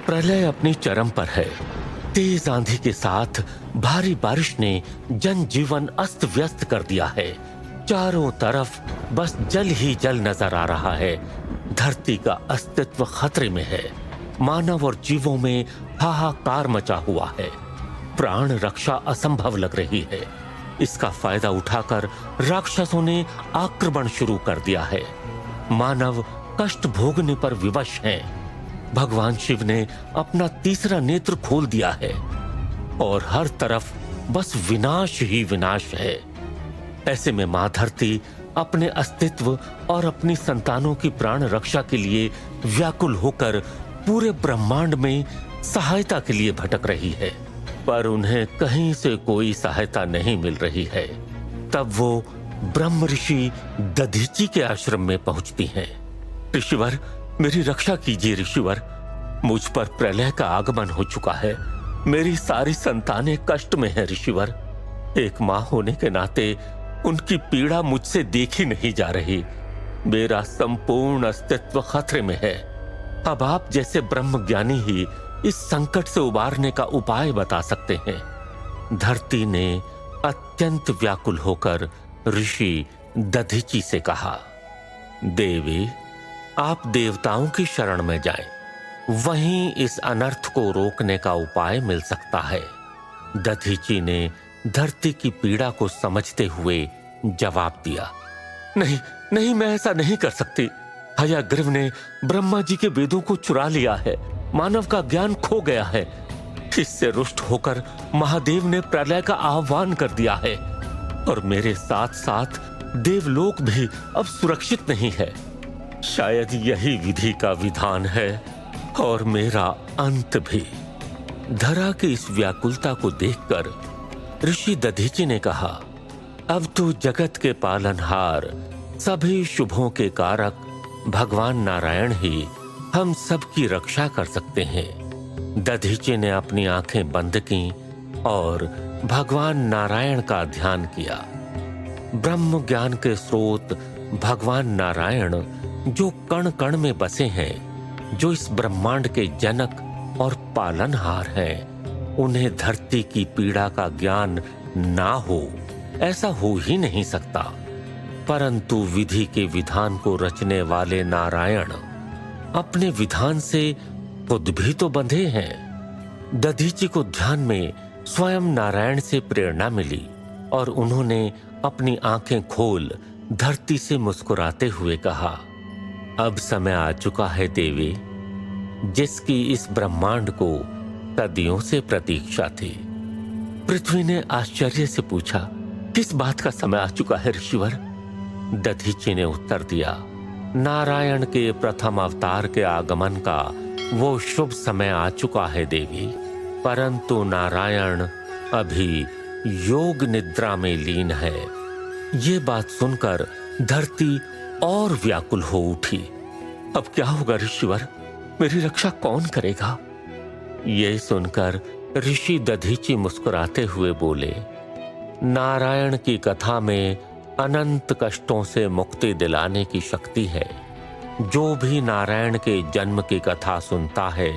प्रलय अपनी चरम पर है। तेज आंधी के साथ भारी बारिश ने जनजीवन अस्त व्यस्त कर दिया है। चारों तरफ बस जल ही जल नजर आ रहा है। धरती का अस्तित्व खतरे में है। मानव और जीवों में हाहाकार मचा हुआ है। प्राण रक्षा असंभव लग रही है। इसका फायदा उठाकर राक्षसों ने आक्रमण शुरू कर दिया है। मानव कष्ट भोगने पर विवश हैं। भगवान शिव ने अपना तीसरा नेत्र खोल दिया है और हर तरफ बस विनाश ही विनाश है। ऐसे में मां धरती अपने अस्तित्व और अपनी संतानों की प्राण रक्षा के लिए व्याकुल होकर पूरे ब्रह्मांड में सहायता के लिए भटक रही है, पर उन्हें कहीं से कोई सहायता नहीं मिल रही है। तब वो ब्रह्म ऋषि दधीचि के आश्रम में पहुंचती हैं। ऋषिवर, मेरी रक्षा कीजिए ऋषिवर। मुझ पर प्रलय का आगमन हो चुका है। मेरी सारी संतानें कष्ट में हैं ऋषिवर। एक मां होने के नाते उनकी पीड़ा मुझसे देखी नहीं जा रही। मेरा संपूर्ण अस्तित्व खतरे में है। अब आप जैसे ब्रह्मज्ञानी ही इस संकट से उबारने का उपाय बता सकते हैं। धरती ने अत्यंत व्याकुल होकर ऋषि दधीचि से कहा, देवी, आप देवताओं की शरण में जाएं। वहीं इस अनर्थ को रोकने का उपाय मिल सकता है। दधीचि ने धरती की पीड़ा को समझते हुए जवाब दिया, नहीं नहीं, मैं ऐसा नहीं कर सकती। हयग्रीव ने ब्रह्मा जी के वेदों को चुरा लिया है। मानव का ज्ञान खो गया है। इससे रुष्ट होकर महादेव ने प्रलय का आह्वान कर दिया है और मेरे साथ साथ देवलोक भी अब सुरक्षित नहीं है। शायद यही विधि का विधान है और मेरा अंत भी। धरा की इस व्याकुलता को देखकर ऋषि दधीचि ने कहा, अब तो जगत के पालनहार, सभी शुभों के कारक भगवान नारायण ही हम सबकी रक्षा कर सकते हैं। दधीचि ने अपनी आंखें बंद की और भगवान नारायण का ध्यान किया। ब्रह्म ज्ञान के स्रोत भगवान नारायण जो कण कण में बसे हैं, जो इस ब्रह्मांड के जनक और पालनहार हैं, उन्हें धरती की पीड़ा का ज्ञान ना हो, ऐसा हो ही नहीं सकता। परंतु विधि के विधान को रचने वाले नारायण अपने विधान से खुद भी तो बंधे हैं। दधीचि को ध्यान में स्वयं नारायण से प्रेरणा मिली और उन्होंने अपनी आंखें खोल धरती से मुस्कुराते हुए कहा, अब समय आ चुका है देवी, जिसकी इस ब्रह्मांड को सदियों से प्रतीक्षा थी। पृथ्वी ने आश्चर्य से पूछा, किस बात का समय आ चुका है ऋषिवर? दधीचि ने उत्तर दिया, नारायण के प्रथम अवतार के आगमन का वो शुभ समय आ चुका है देवी, परंतु नारायण अभी योग निद्रा में लीन है। ये बात सुनकर धरती और व्याकुल हो उठी। अब क्या होगा ऋषिवर? मेरी रक्षा कौन करेगा? ये सुनकर ऋषि दधीचि मुस्कुराते हुए बोले, नारायण की कथा में अनंत कष्टों से मुक्ति दिलाने की शक्ति है। जो भी नारायण के जन्म की कथा सुनता है,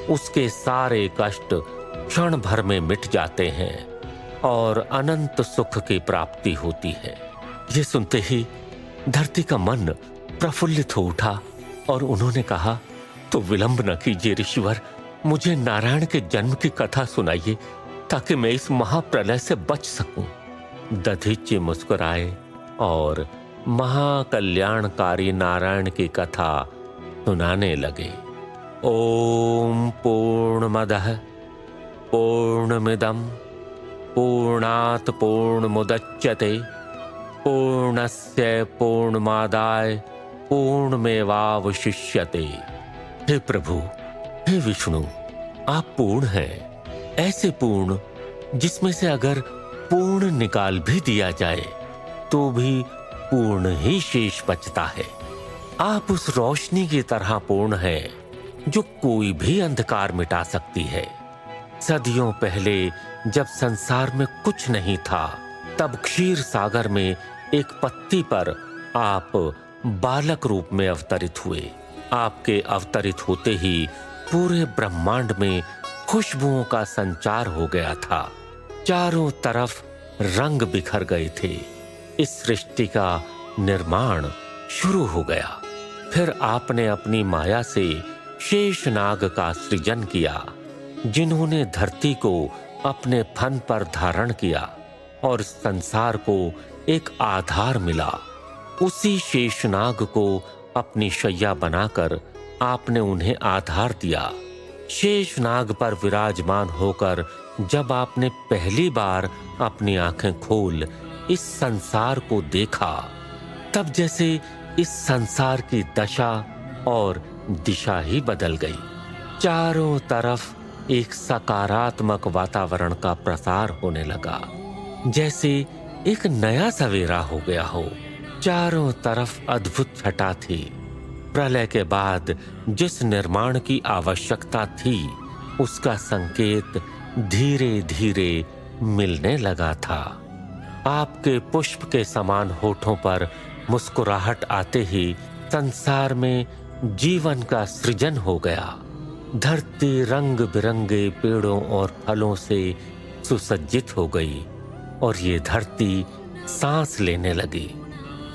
उसके सारे कष्ट क्षण भर में मिट जाते हैं और अनंत सुख की प्राप्ति होती है। ये सुनते ही धरती का मन प्रफुल्लित हो उठा और उन्होंने कहा, तो विलंब न कीजिए ऋषिवर, मुझे नारायण के जन्म की कथा सुनाइए ताकि मैं इस महाप्रलय से बच सकूं। दधीचि मुस्कुराए और महाकल्याणकारी नारायण की कथा सुनाने लगे। ओम पूर्णमदः पूर्णमिदं पूर्णात् पूर्णमुदच्यते पूर्णस्य पूर्णमादाय पूर्णमेवावशिष्यते। हे प्रभु, हे विष्णु, आप पूर्ण हैं, ऐसे पूर्ण जिसमें से अगर पूर्ण निकाल भी दिया जाए तो भी पूर्ण ही शेष बचता है। आप उस रोशनी की तरह पूर्ण हैं जो कोई भी अंधकार मिटा सकती है। सदियों पहले जब संसार में कुछ नहीं था, तब क्षीर सागर में एक पत्ती पर आप बालक रूप में अवतरित हुए। आपके अवतरित होते ही पूरे ब्रह्मांड में खुशबुओं का संचार हो गया था। चारों तरफ रंग बिखर गए थे। इस सृष्टि का निर्माण शुरू हो गया। फिर आपने अपनी माया से शेषनाग का सृजन किया, जिन्होंने धरती को अपने फन पर धारण किया और संसार को एक आधार मिला। उसी शेषनाग को अपनी शैया बनाकर आपने उन्हें आधार दिया। शेषनाग पर विराजमान होकर जब आपने पहली बार अपनी आंखें खोल इस संसार को देखा, तब जैसे इस संसार की दशा और दिशा ही बदल गई। चारों तरफ एक सकारात्मक वातावरण का प्रसार होने लगा, जैसे एक नया सवेरा हो गया हो। चारों तरफ अद्भुत छटा थी। प्रलय के बाद जिस निर्माण की आवश्यकता थी, उसका संकेत धीरे धीरे मिलने लगा था। आपके पुष्प के समान होठों पर मुस्कुराहट आते ही संसार में जीवन का सृजन हो गया। धरती रंग बिरंगे पेड़ों और फलों से सुसज्जित हो गई और ये धरती सांस लेने लगी।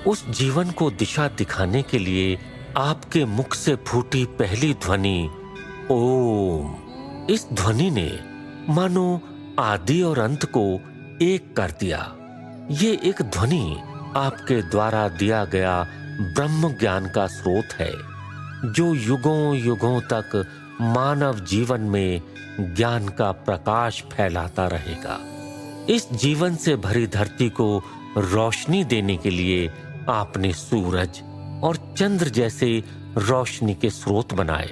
उस जीवन को दिशा दिखाने के लिए आपके मुख से फूटी पहली ध्वनि ओम। इस ध्वनि ने मानो आदि और अंत को एक कर दिया। ये एक ध्वनि आपके द्वारा दिया गया ब्रह्म ज्ञान का स्रोत है, जो युगों युगों तक मानव जीवन में ज्ञान का प्रकाश फैलाता रहेगा। इस जीवन से भरी धरती को रोशनी देने के लिए आपने सूरज और चंद्र जैसे रोशनी के स्रोत बनाए।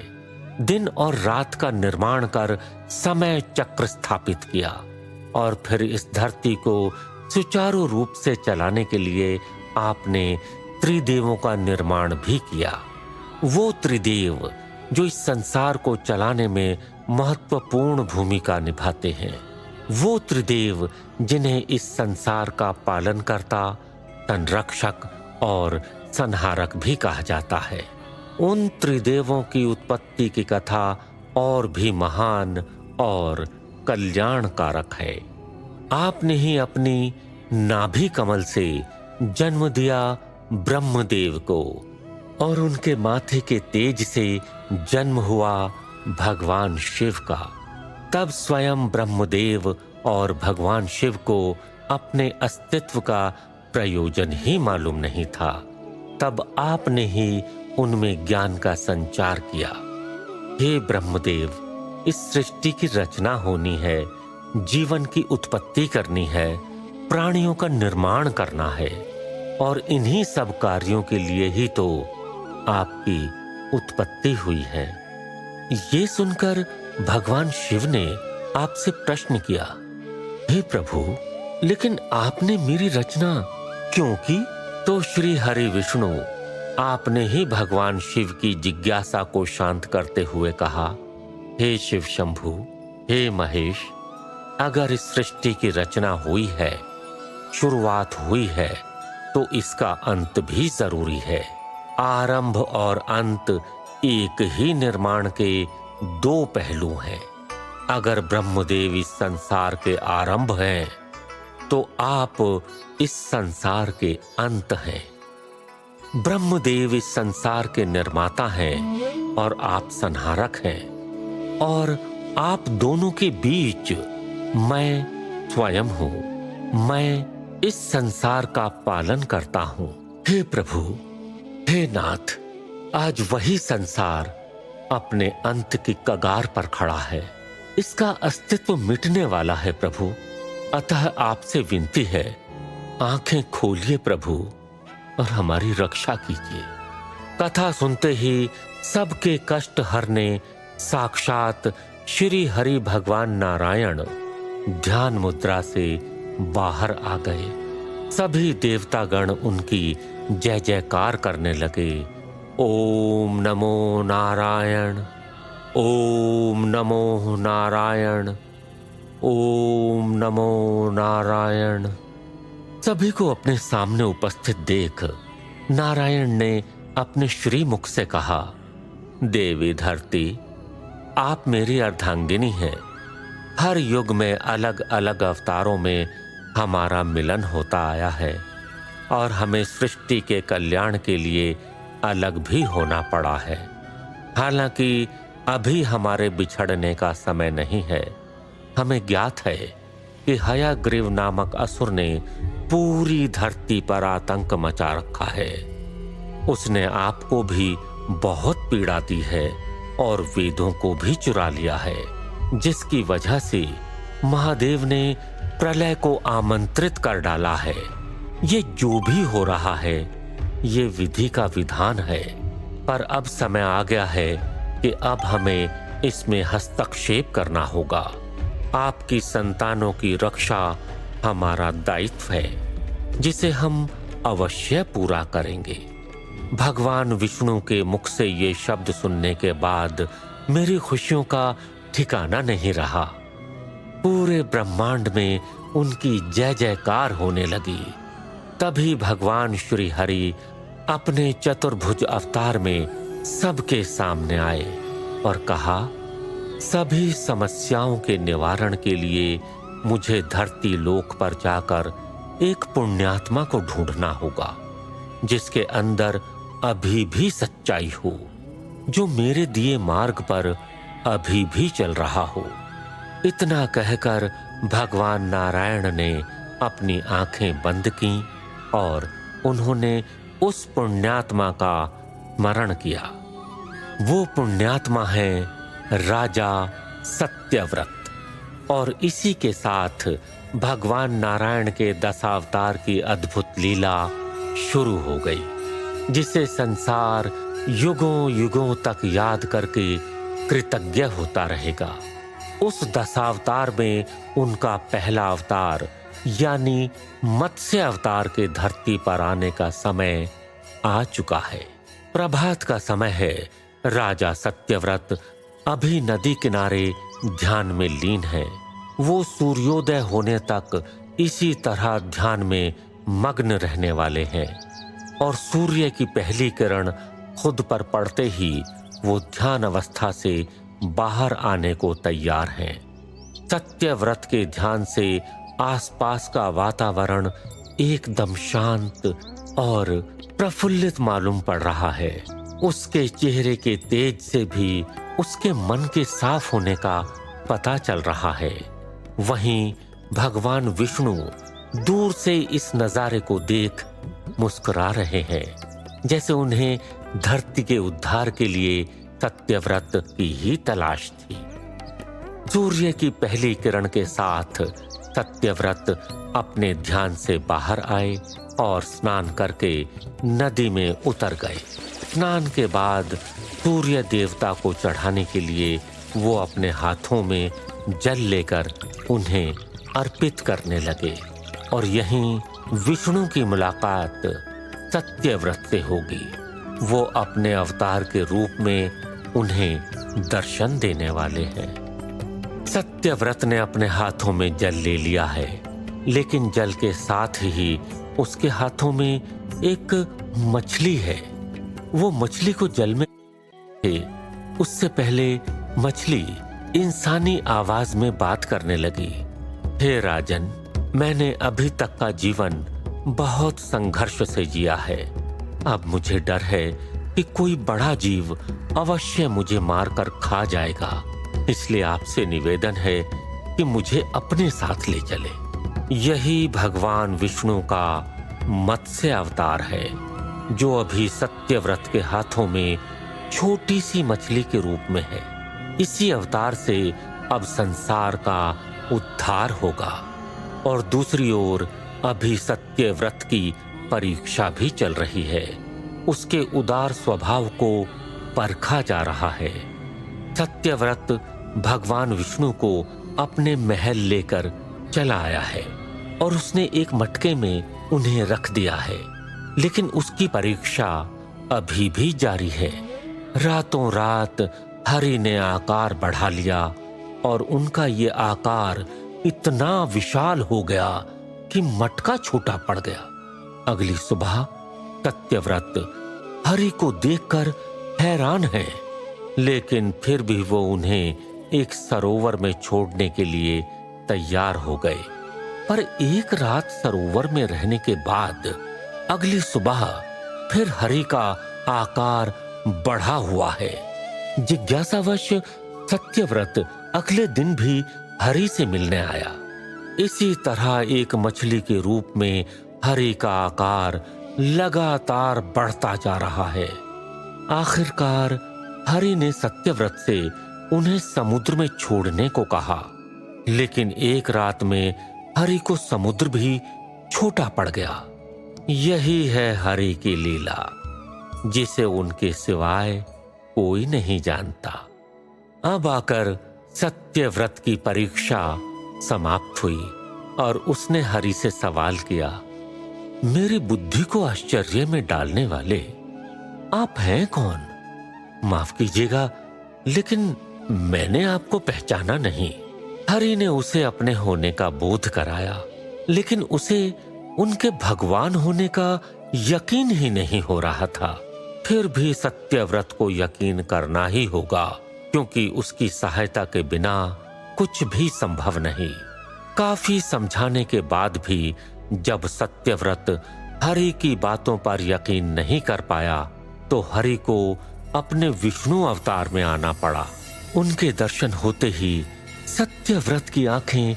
दिन और रात का निर्माण कर समय चक्र स्थापित किया और फिर इस धरती को सुचारू रूप से चलाने के लिए आपने त्रिदेवों का निर्माण भी किया। वो त्रिदेव जो इस संसार को चलाने में महत्वपूर्ण भूमिका निभाते हैं, वो त्रिदेव जिन्हें इस संसार का पालनकर्ता, संरक्षक और संहारक भी कहा जाता है। उन त्रिदेवों की उत्पत्ति की कथा और भी महान और कल्याणकारक है। आपने ही अपनी नाभि कमल से जन्म दिया ब्रह्मदेव को और उनके माथे के तेज से जन्म हुआ भगवान शिव का। तब स्वयं ब्रह्मदेव और भगवान शिव को अपने अस्तित्व का प्रयोजन ही मालूम नहीं था। तब आपने ही उनमें ज्ञान का संचार किया। हे ब्रह्मदेव, इस सृष्टि की रचना होनी है, जीवन की उत्पत्ति करनी है, प्राणियों का निर्माण करना है और इन्हीं सब कार्यों के लिए ही तो आपकी उत्पत्ति हुई है। ये सुनकर भगवान शिव ने आपसे प्रश्न किया, हे प्रभु, लेकिन आपने मेरी रचना क्यों की? तो श्री हरि विष्णु आपने ही भगवान शिव की जिज्ञासा को शांत करते हुए कहा, हे शिव शंभु, हे महेश, अगर इस सृष्टि की रचना हुई है, शुरुआत हुई है, तो इसका अंत भी जरूरी है। आरंभ और अंत एक ही निर्माण के दो पहलू हैं। अगर ब्रह्मदेव इस संसार के आरंभ हैं, तो आप इस संसार के अंत हैं। ब्रह्मदेव इस संसार के निर्माता हैं और आप संहारक हैं, और आप दोनों के बीच मैं स्वयं हूं। मैं इस संसार का पालन करता हूं। हे प्रभु, हे नाथ, आज वही संसार अपने अंत की कगार पर खड़ा है। इसका अस्तित्व मिटने वाला है प्रभु। अतः आपसे विनती है, आंखें खोलिए प्रभु और हमारी रक्षा कीजिए। कथा सुनते ही सबके कष्ट हरने साक्षात श्री हरि भगवान नारायण ध्यान मुद्रा से बाहर आ गए। सभी देवतागण उनकी जय जयकार करने लगे। ओम नमो नारायण, ओम नमो नारायण, ओम नमो नारायण। सभी को अपने सामने उपस्थित देख नारायण ने अपने श्री मुख से कहा, देवी धरती, आप मेरी अर्धांगिनी हैं। हर युग में अलग अलग अवतारों में हमारा मिलन होता आया है और हमें सृष्टि के कल्याण के लिए अलग भी होना पड़ा है। हालांकि अभी हमारे बिछड़ने का समय नहीं है। हमें ज्ञात है कि हयग्रीव नामक असुर ने पूरी धरती पर आतंक मचा रखा है। उसने आपको भी बहुत पीड़ा दी है और वेदों को भी चुरा लिया है, जिसकी वजह से महादेव ने प्रलय को आमंत्रित कर डाला है। ये जो भी हो रहा है ये विधि का विधान है, पर अब समय आ गया है कि अब हमें इसमें हस्तक्षेप करना होगा। आपकी संतानों की रक्षा हमारा दायित्व है, जिसे हम अवश्य पूरा करेंगे। भगवान विष्णु के मुख से ये शब्द सुनने के बाद मेरी खुशियों का ठिकाना नहीं रहा। पूरे ब्रह्मांड में उनकी जय जयकार होने लगी। तभी भगवान श्री हरि अपने चतुर्भुज अवतार में सबके सामने आए और कहा, सभी समस्याओं के निवारण के लिए मुझे धरती लोक पर जाकर एक पुण्यात्मा को ढूंढना होगा, जिसके अंदर अभी भी सच्चाई हो, जो मेरे दिए मार्ग पर अभी भी चल रहा हो। इतना कहकर भगवान नारायण ने अपनी आंखें बंद की और उन्होंने उस पुण्यात्मा का स्मरण किया। वो पुण्यात्मा है राजा सत्यव्रत। और इसी के साथ भगवान नारायण के दशावतार की अद्भुत लीला शुरू हो गई, जिसे संसार युगों युगों तक याद करके कृतज्ञ होता रहेगा। उस दशावतार में उनका पहला अवतार यानी मत्स्य अवतार के धरती पर आने का समय आ चुका है। प्रभात का समय है। राजा सत्यव्रत अभी नदी किनारे ध्यान में लीन है। वो सूर्योदय होने तक इसी तरह ध्यान में मग्न रहने वाले हैं और सूर्य की पहली किरण खुद पर पड़ते ही वो ध्यान अवस्था से बाहर आने को तैयार हैं। सत्यव्रत के ध्यान से आसपास का वातावरण एकदम शांत और प्रफुल्लित मालूम पड़ रहा है। उसके चेहरे के तेज से भी उसके मन के साफ होने का पता चल रहा है। वहीं भगवान विष्णु दूर से इस नजारे को देख मुस्कुरा रहे हैं, जैसे उन्हें धरती के उद्धार के लिए सत्यव्रत की ही तलाश थी। सूर्य की पहली किरण के साथ सत्यव्रत अपने ध्यान से बाहर आए और स्नान करके नदी में उतर गए। स्नान के बाद सूर्य देवता को चढ़ाने के लिए वो अपने हाथों में जल लेकर उन्हें अर्पित करने लगे और यहीं विष्णु की मुलाकात सत्यव्रत से होगी। वो अपने अवतार के रूप में उन्हें दर्शन देने वाले हैं। सत्यव्रत ने अपने हाथों में जल ले लिया है, लेकिन जल के साथ ही उसके हाथों में एक मछली है। वो मछली को जल में थे। उससे पहले मछली इंसानी आवाज में बात करने लगी। हे राजन, मैंने अभी तक का जीवन बहुत संघर्ष से जिया है। अब मुझे डर है कि कोई बड़ा जीव अवश्य मुझे मारकर खा जाएगा। इसलिए आपसे निवेदन है कि मुझे अपने साथ ले चले। यही भगवान विष्णु का मत्स्य अवतार है, जो अभी सत्यव्रत के हाथों में छोटी सी मछली के रूप में है। इसी अवतार से अब संसार का उद्धार होगा। और दूसरी ओर अभी सत्यव्रत की परीक्षा भी चल रही है। उसके उदार स्वभाव को परखा जा रहा है। सत्यव्रत भगवान विष्णु को अपने महल लेकर चला आया है और उसने एक मटके में उन्हें रख दिया है, लेकिन उसकी परीक्षा अभी भी जारी है। रातों रात हरि ने आकार बढ़ा लिया और उनका ये आकार इतना विशाल हो गया कि मटका छोटा पड़ गया। अगली सुबह सत्यव्रत हरि को देखकर हैरान है। लेकिन फिर भी वो उन्हें एक सरोवर में छोड़ने के लिए तैयार हो गए। पर एक रात सरोवर में रहने के बाद अगली सुबह फिर हरि का आकार बढ़ा हुआ है। जिज्ञासावश सत्यव्रत अगले दिन भी हरि से मिलने आया। इसी तरह एक मछली के रूप में हरि का आकार लगातार बढ़ता जा रहा है। आखिरकार हरि ने सत्यव्रत से उन्हें समुद्र में छोड़ने को कहा, लेकिन एक रात में हरि को समुद्र भी छोटा पड़ गया। यही है हरि की लीला, जिसे उनके सिवाय कोई नहीं जानता। अब आकर सत्यव्रत की परीक्षा समाप्त हुई और उसने हरि से सवाल किया, मेरी बुद्धि को आश्चर्य में डालने वाले आप हैं कौन? माफ कीजिएगा, लेकिन मैंने आपको पहचाना नहीं। हरि ने उसे अपने होने का बोध कराया, लेकिन उसे उनके भगवान होने का यकीन ही नहीं हो रहा था। फिर भी सत्यव्रत को यकीन करना ही होगा, क्योंकि उसकी सहायता के बिना कुछ भी संभव नहीं। काफी समझाने के बाद भी जब सत्यव्रत हरि की बातों पर यकीन नहीं कर पाया, तो हरि को अपने विष्णु अवतार में आना पड़ा। उनके दर्शन होते ही सत्यव्रत की आंखें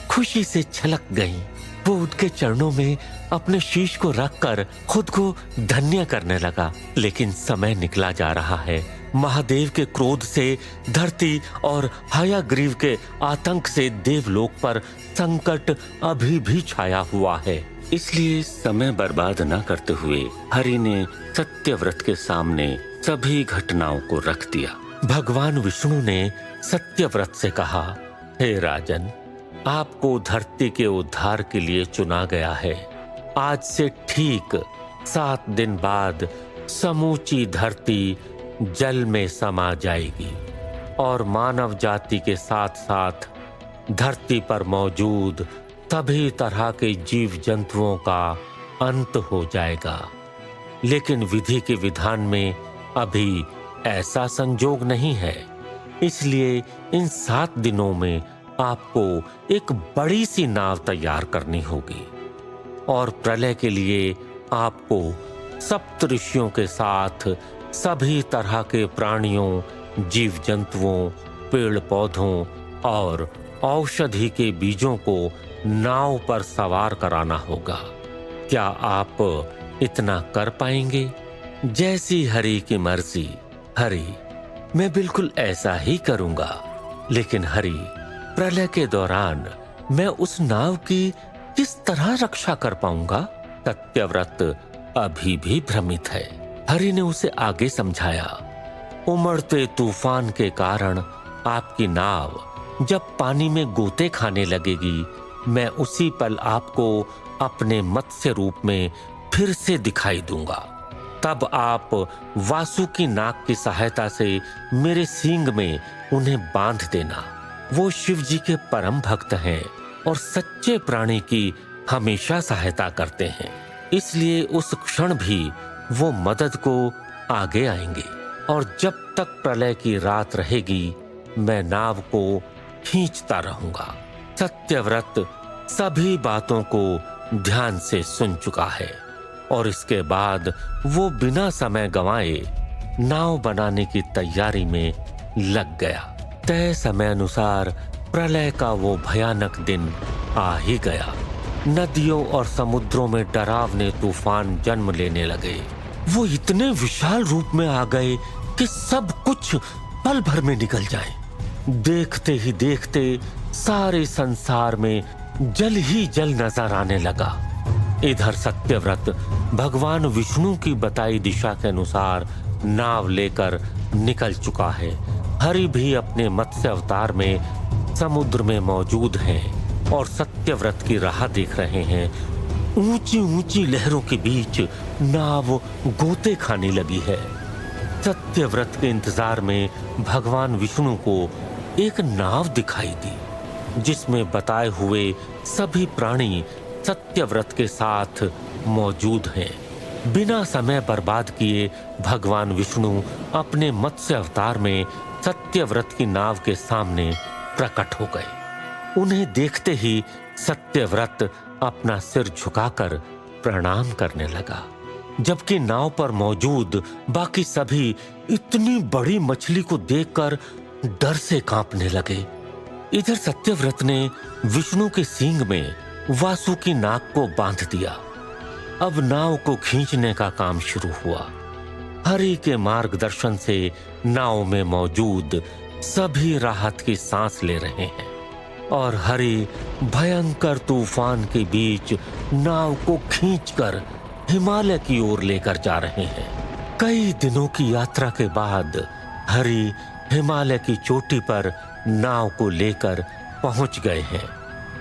खुशी से छलक गईं। वो उनके चरणों में अपने शीश को रखकर खुद को धन्य करने लगा। लेकिन समय निकला जा रहा है। महादेव के क्रोध से धरती और हयग्रीव के आतंक से देवलोक पर संकट अभी भी छाया हुआ है। इसलिए समय बर्बाद न करते हुए हरि ने सत्यव्रत के सामने सभी घटनाओं को रख दिया। भगवान विष्णु ने सत्यव्रत से कहा, हे राजन, आपको धरती के उद्धार के लिए चुना गया है। आज से ठीक 7 दिन बाद समूची धरती जल में समा जाएगी और मानव जाति के साथ साथ धरती पर मौजूद सभी तरह के जीव जंतुओं का अंत हो जाएगा। लेकिन विधि के विधान में अभी ऐसा संजोग नहीं है। इसलिए इन 7 दिनों में आपको एक बड़ी सी नाव तैयार करनी होगी और प्रलय के लिए आपको सप्तऋषियों के साथ सभी तरह के प्राणियों, जीव जंतुओं, पेड़ पौधों और औषधि के बीजों को नाव पर सवार कराना होगा। क्या आप इतना कर पाएंगे? जैसी हरि की मर्जी। हरि, मैं बिल्कुल ऐसा ही करूंगा। लेकिन हरि, प्रलय के दौरान मैं उस नाव की किस तरह रक्षा कर पाऊंगा? सत्यव्रत अभी भी भ्रमित है। हरि ने उसे आगे समझाया, उमड़ते तूफान के कारण आपकी नाव जब पानी में गोते खाने लगेगी, मैं उसी पल आपको अपने मत्स्य रूप में फिर से दिखाई दूंगा। तब आप वासुकी नाग की सहायता से मेरे सींग में उन्हें बांध देना। वो शिव जी के परम भक्त हैं और सच्चे प्राणी की हमेशा सहायता करते हैं। इसलिए उस क्षण भी वो मदद को आगे आएंगे और जब तक प्रलय की रात रहेगी, मैं नाव को खींचता रहूंगा। सत्यव्रत सभी बातों को ध्यान से सुन चुका है और इसके बाद वो बिना समय गंवाए नाव बनाने की तैयारी में लग गया। तय समय अनुसार प्रलय का वो भयानक दिन आ ही गया। नदियों और समुद्रों में डरावने तूफान जन्म लेने लगे। वो इतने विशाल रूप में आ गए कि सब कुछ पल भर में निकल जाए। देखते ही देखते सारे संसार में जल ही जल नजर आने लगा। इधर सत्यव्रत भगवान विष्णु की बताई दिशा के अनुसार नाव लेकर निकल चुका है। हरि भी अपने मत्स्य अवतार में समुद्र में मौजूद हैं और सत्यव्रत की राह देख रहे हैं। ऊंची ऊंची लहरों के बीच नाव गोते खाने लगी है। सत्यव्रत के इंतजार में भगवान विष्णु को एक नाव दिखाई दी, जिसमें बताए हुए सभी प्राणी सत्यव्रत के साथ मौजूद हैं। बिना समय बर्बाद किए भगवान विष्णु अपने मत्स्य अवतार में सत्यव्रत की नाव के सामने प्रकट हो गए। उन्हें देखते ही सत्यव्रत अपना सिर झुकाकर प्रणाम करने लगा, जबकि नाव पर मौजूद बाकी सभी इतनी बड़ी मछली को देखकर डर से कांपने लगे। इधर सत्यव्रत ने विष्णु के सींग में वासुकी नाग को बांध दिया। अब नाव को खींचने का काम शुरू हुआ। हरि के मार्गदर्शन से नाव में मौजूद सभी राहत की सांस ले रहे हैं और हरि भयंकर तूफान के बीच नाव को खींचकर हिमालय की ओर लेकर जा रहे हैं। कई दिनों की यात्रा के बाद हरि हिमालय की चोटी पर नाव को लेकर पहुंच गए हैं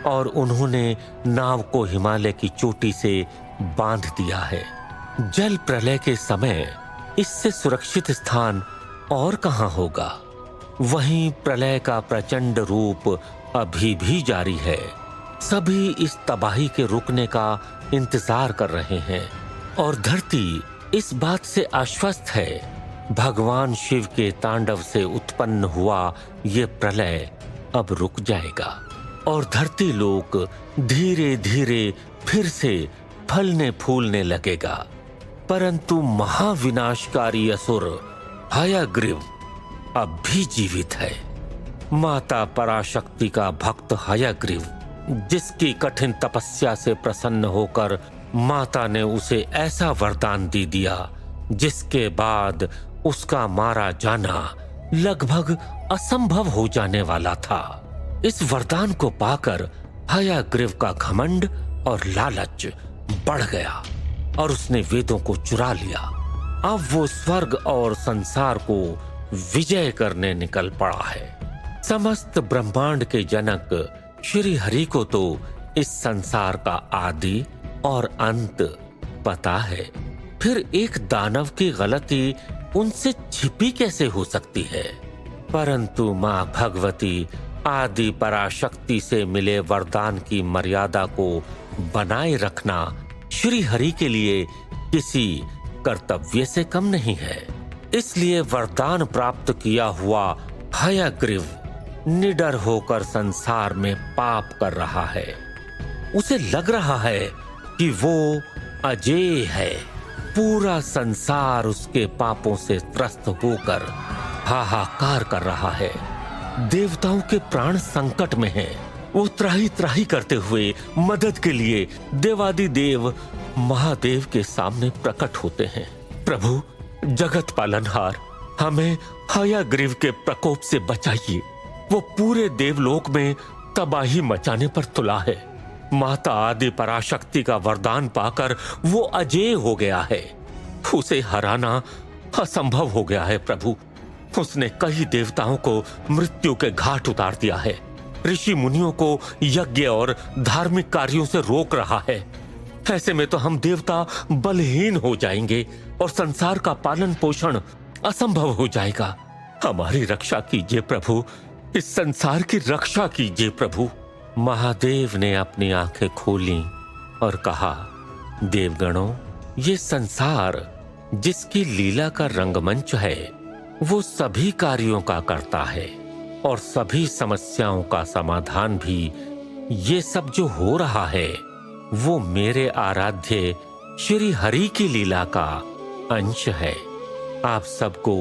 और उन्होंने नाव को हिमालय की चोटी से बांध दिया है। जल प्रलय के समय इससे सुरक्षित स्थान और कहां होगा। वहीं प्रलय का प्रचंड रूप अभी भी जारी है। सभी इस तबाही के रुकने का इंतजार कर रहे हैं और धरती इस बात से आश्वस्त है भगवान शिव के तांडव से उत्पन्न हुआ ये प्रलय अब रुक जाएगा और धरती लोक धीरे धीरे फिर से फलने फूलने लगेगा। परंतु महाविनाशकारी असुर हयग्रीव अब भी जीवित है। माता पराशक्ति का भक्त हयग्रीव, जिसकी कठिन तपस्या से प्रसन्न होकर माता ने उसे ऐसा वरदान दे दिया जिसके बाद उसका मारा जाना लगभग असंभव हो जाने वाला था। इस वरदान को पाकर हयग्रीव का घमंड और लालच बढ़ गया और उसने वेदों को चुरा लिया। अब वो स्वर्ग और संसार को विजय करने निकल पड़ा है। समस्त ब्रह्मांड के जनक श्री हरि को तो इस संसार का आदि और अंत पता है, फिर एक दानव की गलती उनसे छिपी कैसे हो सकती है। परंतु मां भगवती आदि पराशक्ति से मिले वरदान की मर्यादा को बनाए रखना श्री हरि के लिए किसी कर्तव्य से कम नहीं है। इसलिए वरदान प्राप्त किया हुआ हयग्रीव निडर होकर संसार में पाप कर रहा है। उसे लग रहा है कि वो अजेय है। पूरा संसार उसके पापों से त्रस्त होकर हाहाकार कर रहा है। देवताओं के प्राण संकट में हैं। वो त्राही त्राही करते हुए मदद के लिए देवादिदेव महादेव के सामने प्रकट होते हैं। प्रभु जगत पालनहार, हमें हयग्रीव के प्रकोप से बचाइए। वो पूरे देवलोक में तबाही मचाने पर तुला है। माता आदि पराशक्ति का वरदान पाकर वो अजेय हो गया है। उसे हराना असंभव हो गया है प्रभु। उसने कई देवताओं को मृत्यु के घाट उतार दिया है। ऋषि मुनियों को यज्ञ और धार्मिक कार्यों से रोक रहा है। ऐसे में तो हम देवता बलहीन हो जाएंगे और संसार का पालन पोषण असंभव हो जाएगा। हमारी रक्षा कीजिए प्रभु, इस संसार की रक्षा कीजिए प्रभु। महादेव ने अपनी आंखें खोली और कहा, देवगणों, ये संसार जिसकी लीला का रंगमंच है वो सभी कार्यों का करता है और सभी समस्याओं का समाधान भी। ये सब जो हो रहा है वो मेरे आराध्य श्री हरि की लीला का अंश है। आप सबको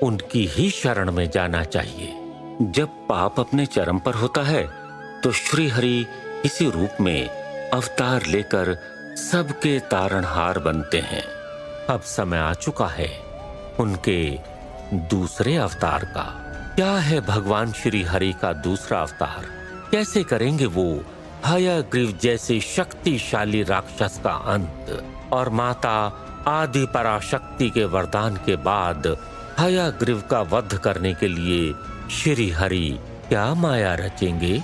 उनकी ही शरण में जाना चाहिए। जब पाप अपने चरम पर होता है तो श्री हरि इसी रूप में अवतार लेकर सबके तारणहार बनते हैं। अब समय आ चुका है उनके दूसरे अवतार का। क्या है भगवान श्री हरि का दूसरा अवतार? कैसे करेंगे वो हयग्रीव जैसे शक्तिशाली राक्षस का अंत? और माता आदि पराशक्ति के वरदान के बाद हयग्रीव का वध करने के लिए श्री हरि क्या माया रचेंगे?